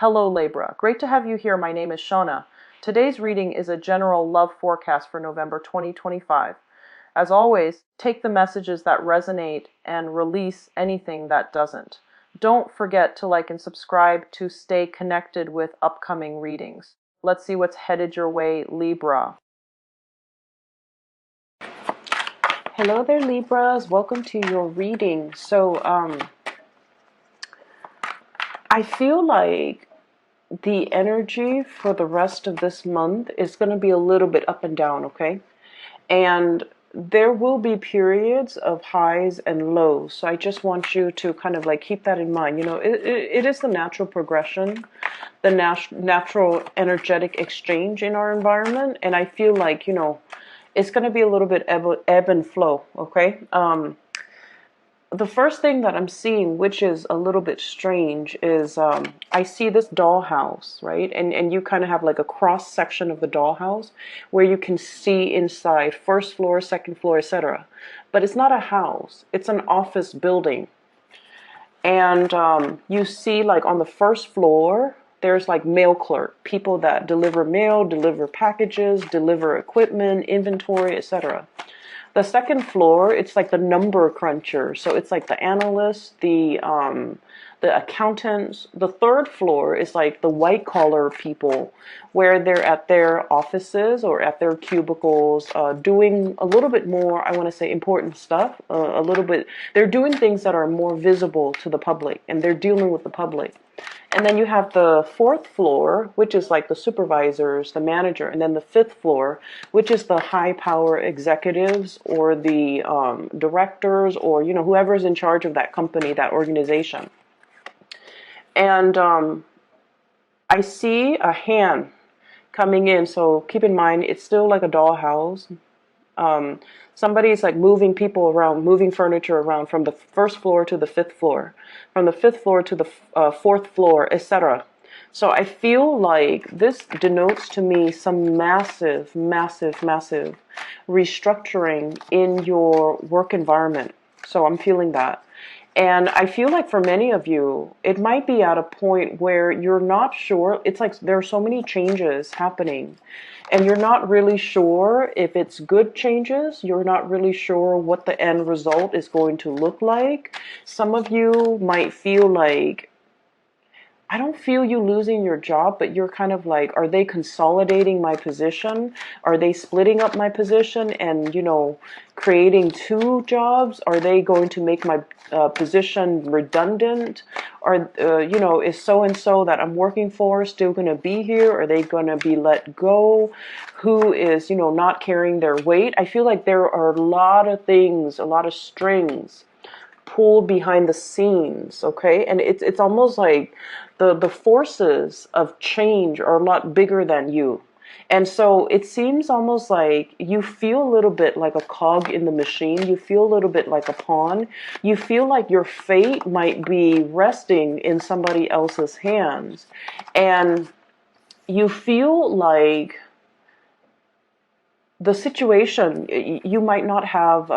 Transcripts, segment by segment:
Hello Libra, great to have you here. My name is Shona. Today's reading is a general love forecast for November 2025. As always, take the messages that resonate and release anything that doesn't. Don't forget to like and subscribe to stay connected with upcoming readings. Let's see what's headed your way, Libra. Hello there, Libras. Welcome to your reading. I feel like the energy for the rest of this month is going to be a little bit up and down, okay? And there will be periods of highs and lows. So I just want you to kind of like keep that in mind. You know, it is the natural progression, the natural energetic exchange in our environment. And I feel like, you know, it's going to be a little bit ebb and flow, okay? The first thing that I'm seeing, which is a little bit strange, is I see this dollhouse, right? And you kind of have like a cross section of the dollhouse where you can see inside, first floor, second floor, etc. But it's not a house, it's an office building. And you see like on the first floor, there's like mail clerk, people that deliver mail, deliver packages, deliver equipment, inventory, etc. The second floor, it's like the number cruncher. So it's like the analysts, the accountants. The third floor is like the white collar people, where they're at their offices or at their cubicles, doing a little bit more, I want to say, important stuff. A little bit, they're doing things that are more visible to the public, and they're dealing with the public. And then you have the fourth floor, which is like the supervisors, the manager, and then the fifth floor, which is the high power executives or the directors, or, you know, whoever's in charge of that company, that organization. And I see a hand coming in. So keep in mind, it's still like a dollhouse. Somebody's like moving people around, moving furniture around from the first floor to the fifth floor, from the fifth floor to the fourth floor, etc. So I feel like this denotes to me some massive, massive, massive restructuring in your work environment. So I'm feeling that. And I feel like for many of you, it might be at a point where you're not sure. It's like there are so many changes happening, and you're not really sure if it's good changes. You're not really sure what the end result is going to look like. Some of you might feel like, I don't feel you losing your job, but you're kind of like, are they consolidating my position? Are they splitting up my position and, you know, creating two jobs? Are they going to make my position redundant? Or, you know, is so-and-so that I'm working for still going to be here? Are they going to be let go? Who is, you know, not carrying their weight? I feel like there are a lot of things, a lot of strings pulled behind the scenes, okay? And it's almost like the forces of change are a lot bigger than you. And so it seems almost like you feel a little bit like a cog in the machine. You feel a little bit like a pawn. You feel like your fate might be resting in somebody else's hands. And you feel like the situation you might not have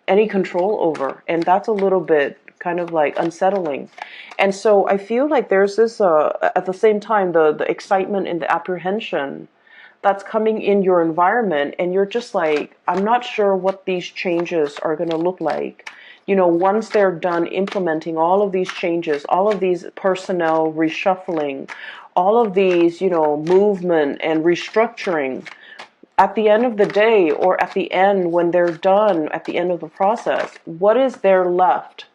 any control over, and that's a little bit kind of like unsettling. And so I feel like there's this at the same time the excitement and the apprehension that's coming in your environment, and you're just like, I'm not sure what these changes are going to look like. You know, once they're done implementing all of these changes, all of these personnel reshuffling, all of these, you know, movement and restructuring, at the end of the day, or at the end when they're done, at the end of the process, what is there left?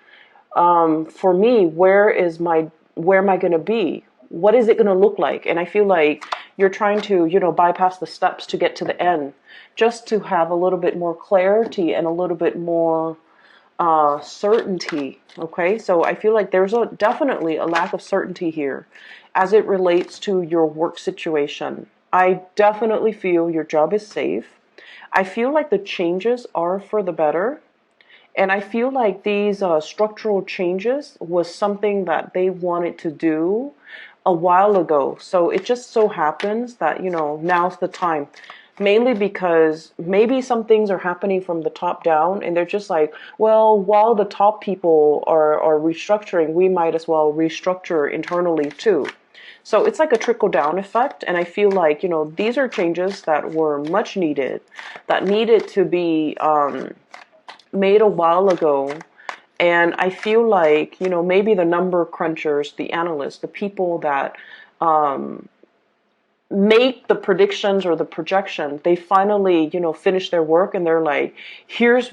For me, where am I going to be? What is it going to look like? And I feel like you're trying to, you know, bypass the steps to get to the end, just to have a little bit more clarity and a little bit more certainty. Okay, so I feel like there's definitely a lack of certainty here as it relates to your work situation. I definitely feel your job is safe. I feel like the changes are for the better. And I feel like these structural changes was something that they wanted to do a while ago. So it just so happens that, you know, now's the time. Mainly because maybe some things are happening from the top down, and they're just like, well, while the top people are restructuring, we might as well restructure internally too. So it's like a trickle down effect. And I feel like, these are changes that were much needed, that needed to be made a while ago. And I feel like, maybe the number crunchers, the analysts, the people that make the predictions or the projection, they finally, finish their work, and they're like, here's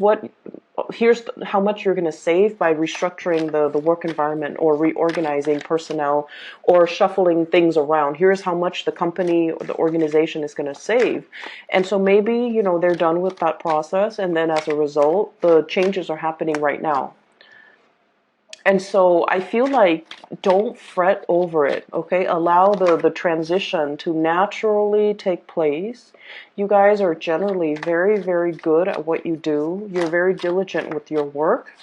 how much you're going to save by restructuring the work environment, or reorganizing personnel, or shuffling things around. Here's how much the company or the organization is going to save. And so maybe, they're done with that process, and then as a result, the changes are happening right now. And so I feel like, don't fret over it, okay? Allow the transition to naturally take place. You guys are generally very, very good at what you do. You're very diligent with your work.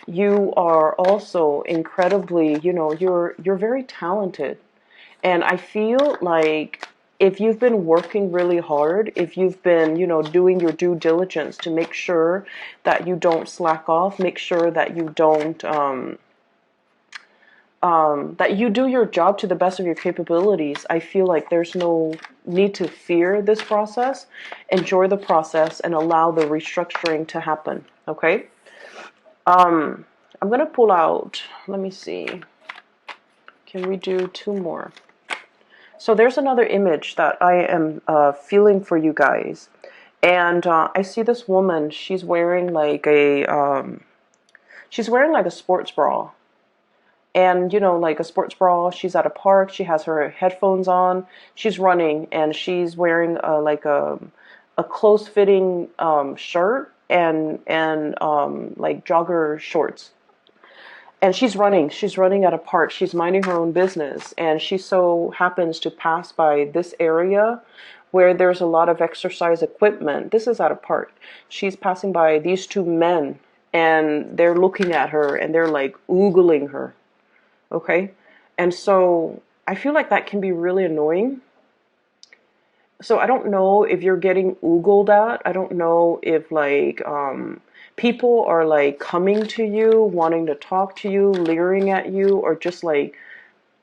You are also incredibly, you're very talented. And I feel like, if you've been working really hard, if you've been, doing your due diligence to make sure that you don't slack off, make sure that you don't, that you do your job to the best of your capabilities, I feel like there's no need to fear this process. Enjoy the process and allow the restructuring to happen, okay? I'm going to pull out, let me see. Can we do 2 more? So there's another image that I am feeling for you guys. And I see this woman, she's wearing like a sports bra. And, like a sports bra, she's at a park, she has her headphones on, she's running, and she's wearing a close-fitting shirt and like jogger shorts. And she's running at a park, she's minding her own business, and she so happens to pass by this area where there's a lot of exercise equipment. This is at a park. She's passing by these 2 men, and they're looking at her, and they're like oogling her. Okay, and so I feel like that can be really annoying. So I don't know if you're getting oogled at. I don't know if like people are like coming to you, wanting to talk to you, leering at you, or just like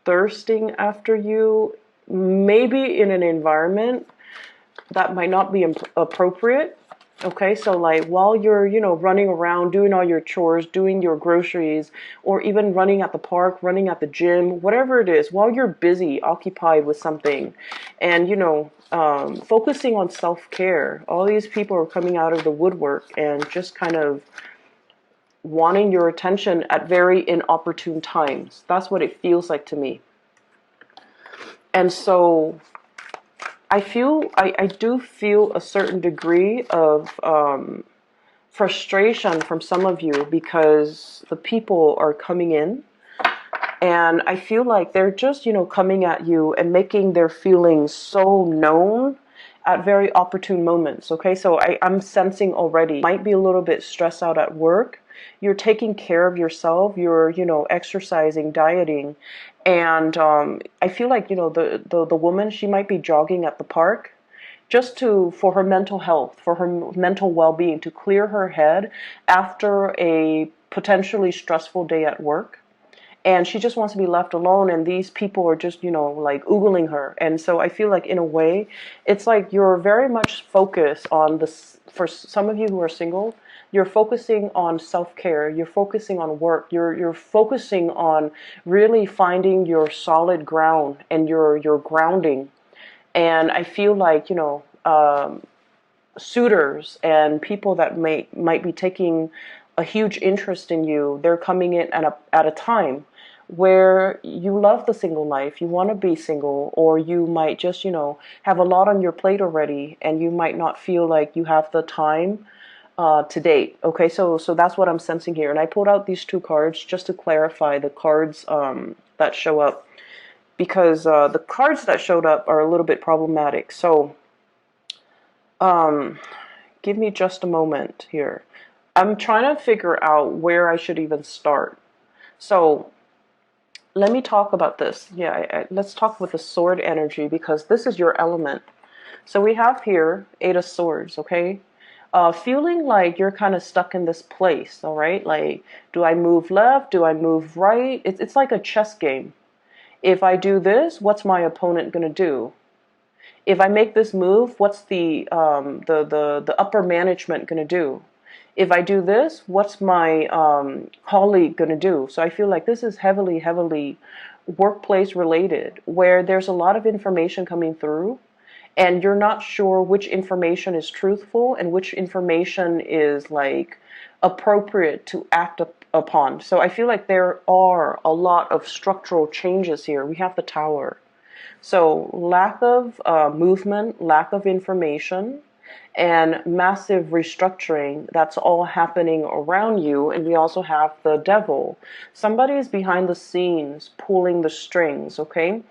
thirsting after you. Maybe in an environment that might not be appropriate. Okay, so like while you're, running around, doing all your chores, doing your groceries, or even running at the park, running at the gym, whatever it is, while you're busy, occupied with something, and, focusing on self-care, all these people are coming out of the woodwork and just kind of wanting your attention at very inopportune times. That's what it feels like to me. And so I do feel a certain degree of frustration from some of you, because the people are coming in, and I feel like they're just, coming at you and making their feelings so known at very opportune moments. Okay, so I'm sensing already, you might be a little bit stressed out at work. You're taking care of yourself. You're, exercising, dieting. And I feel like, the woman, she might be jogging at the park just for her mental health, for her mental well-being, to clear her head after a potentially stressful day at work. And she just wants to be left alone, and these people are just, like oogling her. And so I feel like, in a way, it's like you're very much focused on this. For some of you who are single, you're focusing on self-care, you're focusing on work, you're focusing on really finding your solid ground and your grounding. And I feel like, suitors and people that might be taking a huge interest in you, they're coming in at a time where you love the single life, you want to be single, or you might just, have a lot on your plate already, and you might not feel like you have the time to date. Okay, so that's what I'm sensing here. And I pulled out these 2 cards just to clarify the cards that show up, because the cards that showed up are a little bit problematic. So give me just a moment here. I'm trying to figure out where I should even start. So let me talk about this. Yeah, let's talk with the sword energy, because this is your element. So we have here 8 of Swords, okay? Feeling like you're kind of stuck in this place, all right? Like, do I move left? Do I move right? It's like a chess game. If I do this, what's my opponent going to do? If I make this move, what's the upper management going to do? If I do this, what's my colleague going to do? So I feel like this is heavily workplace related, where there's a lot of information coming through, and you're not sure which information is truthful and which information is like appropriate to act upon. So I feel like there are a lot of structural changes here. We have the Tower. So lack of movement, lack of information, and massive restructuring, that's all happening around you. And we also have the devil. Somebody is behind the scenes pulling the strings, okay?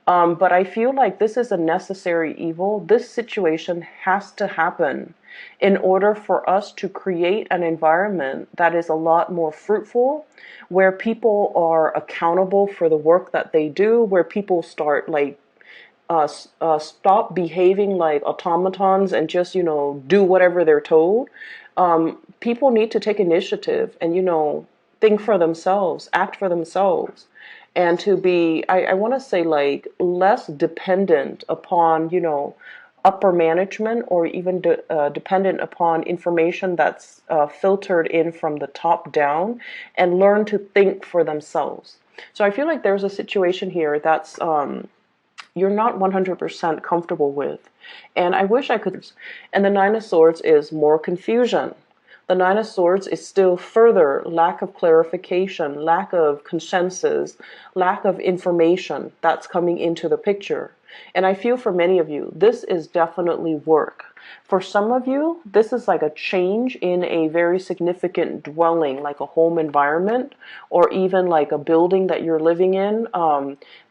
But I feel like this is a necessary evil. This situation has to happen in order for us to create an environment that is a lot more fruitful, where people are accountable for the work that they do, where people start like stop behaving like automatons and just, do whatever they're told. People need to take initiative and, think for themselves, act for themselves, and to be, I want to say, like, less dependent upon, upper management, or even dependent upon information that's filtered in from the top down, and learn to think for themselves. So I feel like there's a situation here that's you're not 100% comfortable with. And I wish I could. And the Nine of Swords is more confusion. The Nine of Swords is still further lack of clarification, lack of consensus, lack of information that's coming into the picture. And I feel for many of you, this is definitely work. For some of you, this is like a change in a very significant dwelling, like a home environment, or even like a building that you're living in.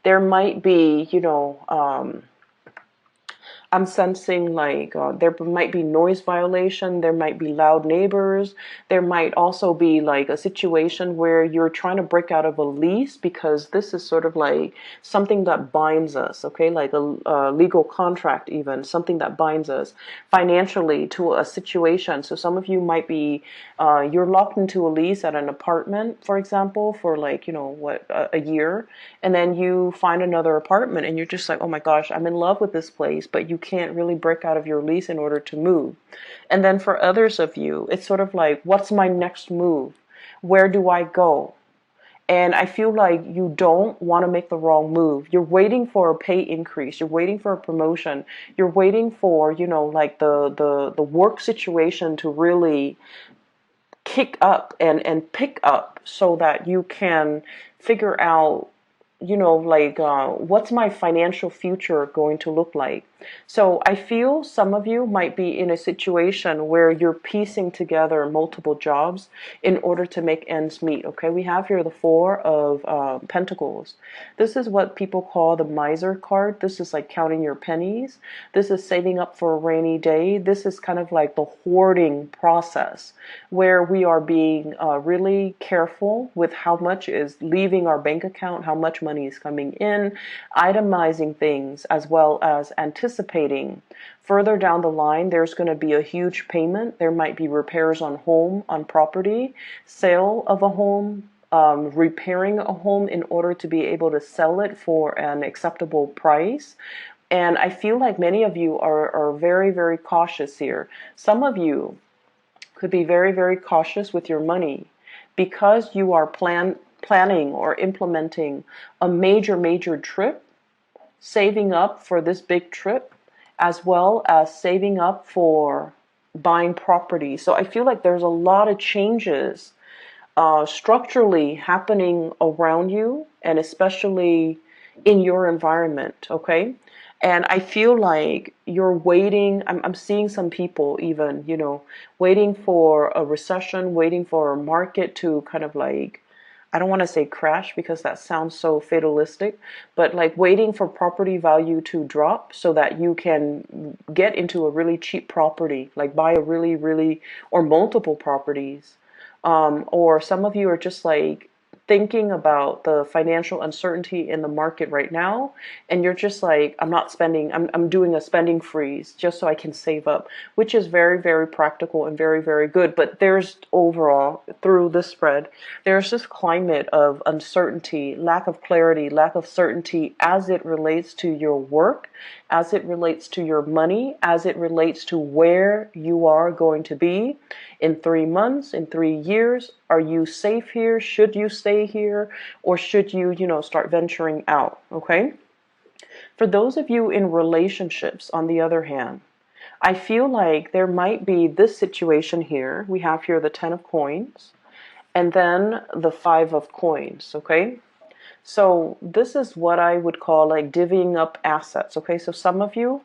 There might be, I'm sensing like there might be noise violation, there might be loud neighbors, there might also be like a situation where you're trying to break out of a lease, because this is sort of like something that binds us, okay, like a legal contract, even something that binds us financially to a situation. So some of you might be you're locked into a lease at an apartment, for example, for like, a year, and then you find another apartment and you're just like, oh my gosh, I'm in love with this place, but you can't really break out of your lease in order to move. And then for others of you, it's sort of like, what's my next move? Where do I go? And I feel like you don't want to make the wrong move. You're waiting for a pay increase. You're waiting for a promotion. You're waiting for, like the work situation to really kick up and pick up, so that you can figure out, like, what's my financial future going to look like? So I feel some of you might be in a situation where you're piecing together multiple jobs in order to make ends meet. Okay, we have here the Four of Pentacles. This is what people call the miser card. This is like counting your pennies. This is saving up for a rainy day. This is kind of like the hoarding process, where we are being really careful with how much is leaving our bank account, how much money is coming in, itemizing things, as well as anticipating further down the line there's going to be a huge payment. There might be repairs on property, sale of a home, repairing a home in order to be able to sell it for an acceptable price. And I feel like many of you are very cautious here. Some of you could be very cautious with your money, because you are planning or implementing a major trip, saving up for this big trip, as well as saving up for buying property. So I feel like there's a lot of changes structurally happening around you, and especially in your environment, okay? And I feel like you're waiting. I'm seeing some people even, waiting for a recession, waiting for a market to kind of like, I don't want to say crash because that sounds so fatalistic, but like waiting for property value to drop so that you can get into a really cheap property, like buy a really, or multiple properties. Or some of you are just like thinking about the financial uncertainty in the market right now, and you're just like, I'm not spending, I'm doing a spending freeze just so I can save up, which is very, very practical and very, very good. But there's overall, through this spread, there's this climate of uncertainty, lack of clarity, lack of certainty as it relates to your work, as it relates to your money, as it relates to where you are going to be in 3 months, in 3 years. Are you safe here? Should you stay here? Or should you, start venturing out? Okay. For those of you in relationships, on the other hand, I feel like there might be this situation here. We have here the 10 of coins and then the 5 of coins. Okay. So this is what I would call like divvying up assets. Okay. So some of you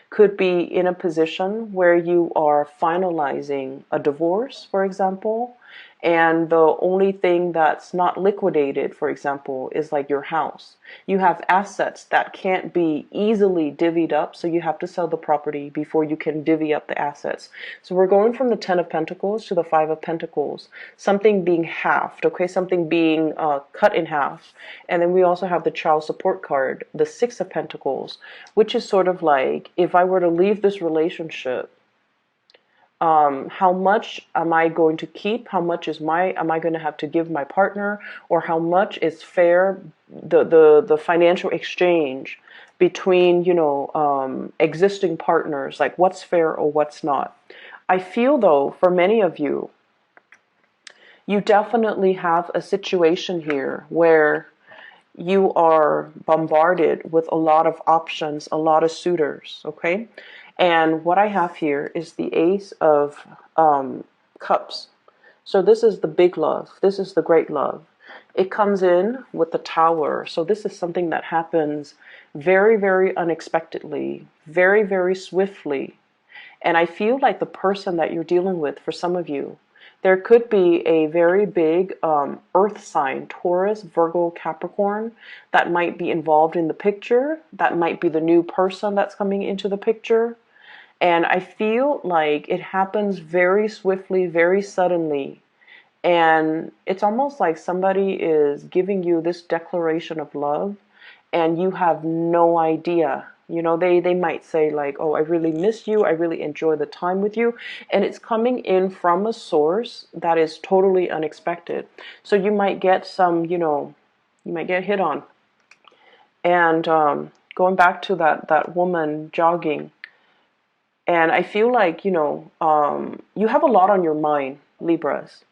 could be in a position where you are finalizing a divorce, for example, and the only thing that's not liquidated, for example, is like your house. You have assets that can't be easily divvied up, so you have to sell the property before you can divvy up the assets. So we're going from the 10 of Pentacles to the 5 of Pentacles, something being halved, okay, something being cut in half. And then we also have the child support card, the 6 of Pentacles, which is sort of like, if I were to leave this relationship, how much am I going to keep? How much am I going to have to give my partner? Or how much is fair, the financial exchange between, existing partners, like what's fair or what's not. I feel though, for many of you, you definitely have a situation here where you are bombarded with a lot of options, a lot of suitors, okay? And what I have here is the Ace of Cups. So this is the big love. This is the great love. It comes in with the Tower. So this is something that happens very, very unexpectedly, very, very swiftly. And I feel like the person that you're dealing with, for some of you, there could be a very big earth sign, Taurus, Virgo, Capricorn, that might be involved in the picture. That might be the new person that's coming into the picture. And I feel like it happens very swiftly, very suddenly. And it's almost like somebody is giving you this declaration of love and you have no idea. They might say like, oh, I really miss you. I really enjoy the time with you. And it's coming in from a source that is totally unexpected. So you might get you might get hit on. And going back to that woman jogging, and I feel like, you have a lot on your mind, Libras.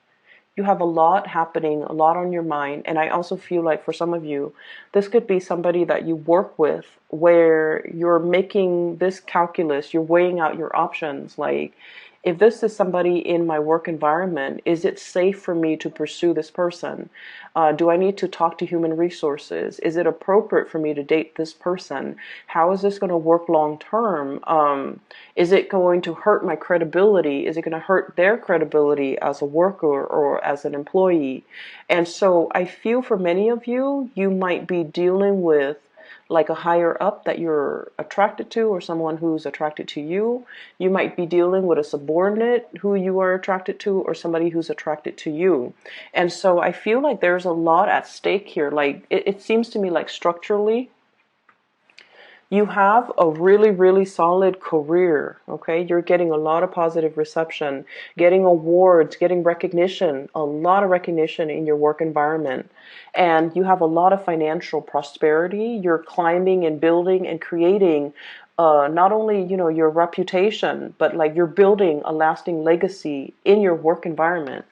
You have a lot happening, a lot on your mind. And I also feel like for some of you, this could be somebody that you work with where you're making this calculus, you're weighing out your options. Like, if this is somebody in my work environment, is it safe for me to pursue this person? Do I need to talk to human resources? Is it appropriate for me to date this person? How is this going to work long term? Is it going to hurt my credibility? Is it going to hurt their credibility as a worker or as an employee? And so I feel for many of you, you might be dealing with like a higher up that you're attracted to, or someone who's attracted to you. You might be dealing with a subordinate who you are attracted to, or somebody who's attracted to you. And so I feel like there's a lot at stake here. Like it seems to me like structurally, you have a really, really solid career, okay? You're getting a lot of positive reception, getting awards, getting recognition, a lot of recognition in your work environment. And you have a lot of financial prosperity. You're climbing and building and creating not only, your reputation, but like you're building a lasting legacy in your work environment.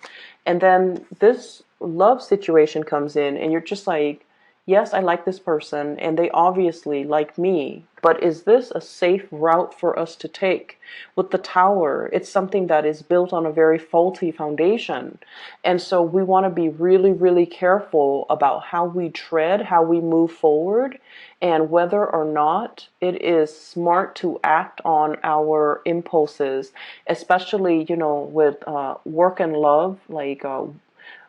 And then this love situation comes in and you're just like, yes, I like this person and they obviously like me, but is this a safe route for us to take? With the Tower, it's something that is built on a very faulty foundation. And so we want to be really, really careful about how we tread, how we move forward, and whether or not it is smart to act on our impulses, especially, with work and love, like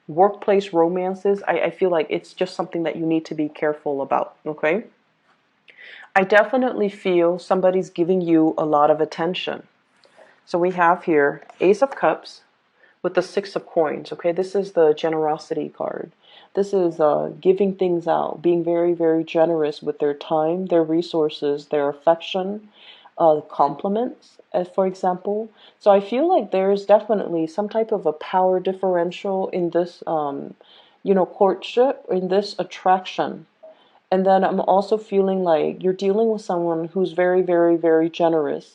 workplace romances. I feel like it's just something that you need to be careful about, okay? I definitely feel somebody's giving you a lot of attention. So we have here Ace of Cups with the 6 of Coins, okay? This is the generosity card. This is giving things out, being very, very generous with their time, their resources, their affection, compliments, as for example. So I feel like there's definitely some type of a power differential in this, courtship, in this attraction. And then I'm also feeling like you're dealing with someone who's very, very, very generous.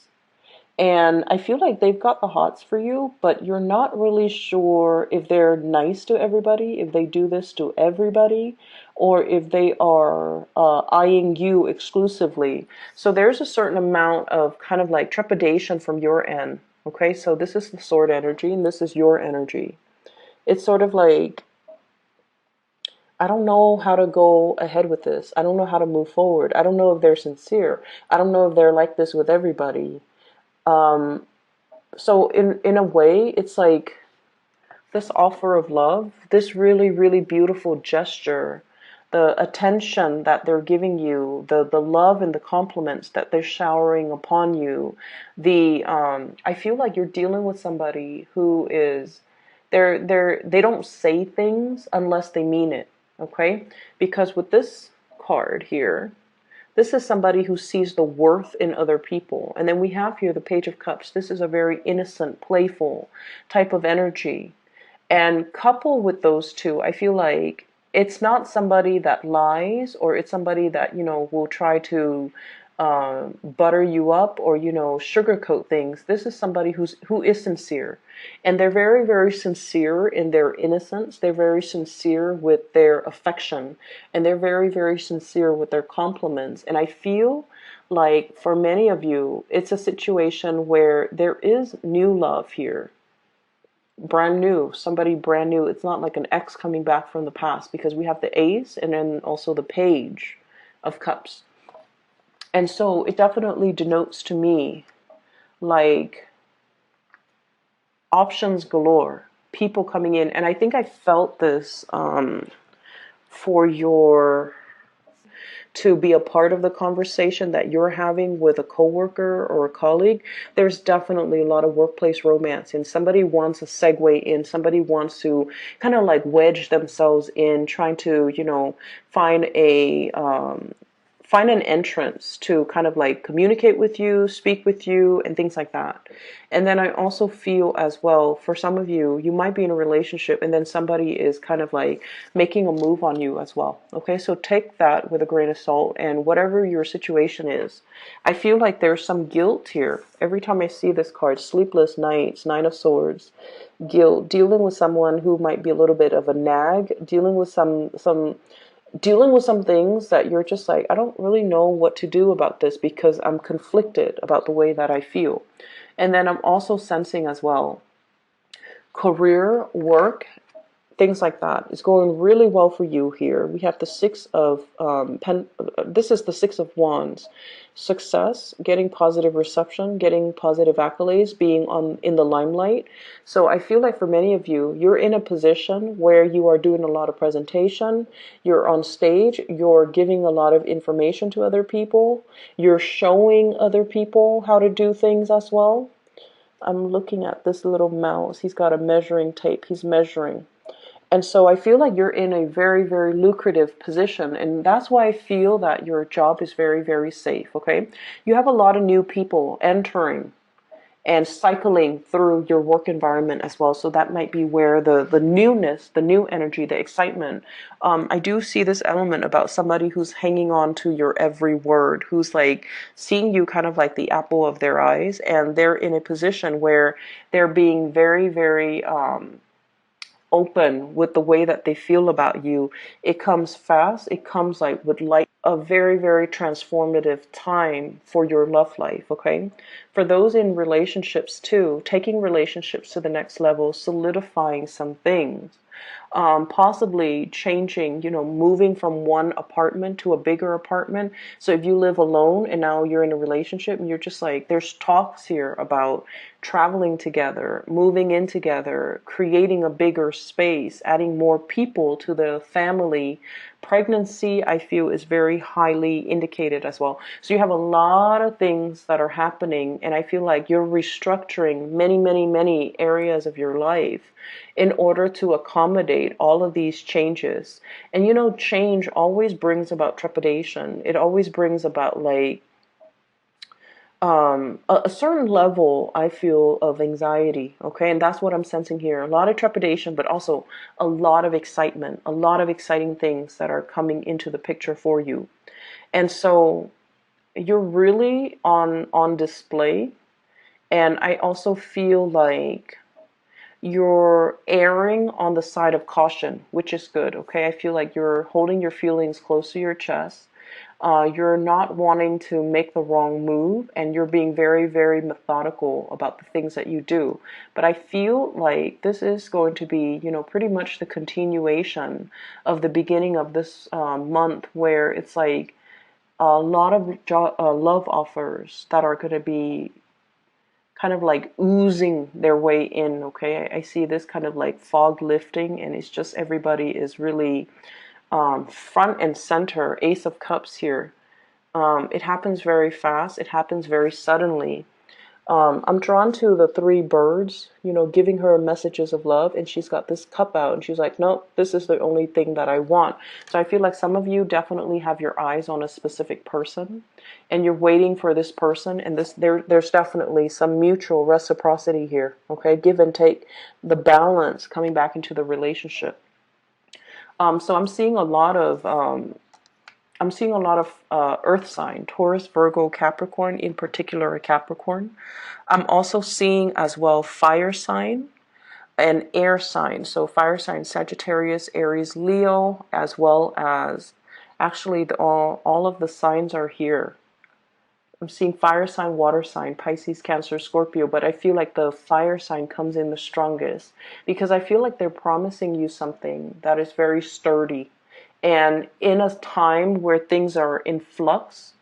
And I feel like they've got the hots for you, but you're not really sure if they're nice to everybody, if they do this to everybody, or if they are eyeing you exclusively. So there's a certain amount of kind of like trepidation from your end. Okay, so this is the sword energy, and this is your energy. It's sort of like, I don't know how to go ahead with this. I don't know how to move forward. I don't know if they're sincere. I don't know if they're like this with everybody. Um, so in a way, it's like this offer of love, this really, really beautiful gesture, the attention that they're giving you, the love and the compliments that they're showering upon you. I feel like you're dealing with somebody who is, they don't say things unless they mean it. Okay, because with this card here, this is somebody who sees the worth in other people. And then we have here the Page of Cups. This is a very innocent, playful type of energy. And coupled with those two, I feel like it's not somebody that lies, or it's somebody that, will try to butter you up, or, sugarcoat things. This is somebody who is sincere. And they're very, very sincere in their innocence. They're very sincere with their affection. And they're very, very sincere with their compliments. And I feel like for many of you, it's a situation where there is new love here. Brand new, somebody brand new. It's not like an ex coming back from the past, because we have the Ace and then also the Page of Cups. And so it definitely denotes to me like options galore, people coming in. And I think I felt this for your to be a part of the conversation that you're having with a coworker or a colleague. There's definitely a lot of workplace romance, and somebody wants a segue in, somebody wants to kind of like wedge themselves in, trying to, find find an entrance to kind of like communicate with you, speak with you, and things like that. And then I also feel as well, for some of you, you might be in a relationship and then somebody is kind of like making a move on you as well. Okay, so take that with a grain of salt, and whatever your situation is, I feel like there's some guilt here. Every time I see this card, sleepless nights, Nine of Swords, guilt, dealing with someone who might be a little bit of a nag, dealing with some things that you're just like, I don't really know what to do about this because I'm conflicted about the way that I feel. And then I'm also sensing as well, career, work, things like that. It's going really well for you here. We have the this is the Six of Wands. Success, getting positive reception, getting positive accolades, being in the limelight. So I feel like for many of you, you're in a position where you are doing a lot of presentation, you're on stage, you're giving a lot of information to other people, you're showing other people how to do things as well. I'm looking at this little mouse. He's got a measuring tape. He's measuring. And so I feel like you're in a very, very lucrative position. And that's why I feel that your job is very, very safe, okay? You have a lot of new people entering and cycling through your work environment as well. So that might be where the newness, the new energy, the excitement. I do see this element about somebody who's hanging on to your every word, who's like seeing you kind of like the apple of their eyes. And they're in a position where they're being very, very open with the way that they feel about you. It comes fast. It comes like with like a very, very transformative time for your love life. Okay. For those in relationships too, taking relationships to the next level, solidifying some things, possibly changing, moving from one apartment to a bigger apartment. So if you live alone and now you're in a relationship and you're just like, there's talks here about traveling together, moving in together, creating a bigger space, adding more people to the family. Pregnancy, I feel, is very highly indicated as well. So you have a lot of things that are happening, and I feel like you're restructuring many, many, many areas of your life in order to accommodate all of these changes. And you know, change always brings about trepidation. It always brings about like a certain level, I feel, of anxiety. Okay, and that's what I'm sensing here. A lot of trepidation, but also a lot of excitement, a lot of exciting things that are coming into the picture for you. And so you're really on display. And I also feel like you're erring on the side of caution, which is good. Okay, I feel like you're holding your feelings close to your chest. You're not wanting to make the wrong move, and you're being very, very methodical about the things that you do. But I feel like this is going to be, you know, pretty much the continuation of the beginning of this month, where it's like a lot of love offers that are going to be kind of like oozing their way in. Okay, I see this kind of like fog lifting, and it's just everybody is really front and center. Ace of Cups here. It happens very fast. It happens very suddenly. I'm drawn to the three birds, you know, giving her messages of love, and she's got this cup out, and she's like, nope, this is the only thing that I want. So I feel like some of you definitely have your eyes on a specific person, and you're waiting for this person, and there's definitely some mutual reciprocity here. Okay, give and take, the balance coming back into the relationship. So I'm seeing a lot of earth sign, Taurus, Virgo, Capricorn, in particular a Capricorn. I'm also seeing as well fire sign and air sign. So fire sign, Sagittarius, Aries, Leo, as well as actually all of the signs are here. I'm seeing fire sign, water sign, Pisces, Cancer, Scorpio, but I feel like the fire sign comes in the strongest because I feel like they're promising you something that is very sturdy. And in a time where things are in flux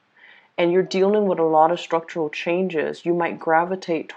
and you're dealing with a lot of structural changes, you might gravitate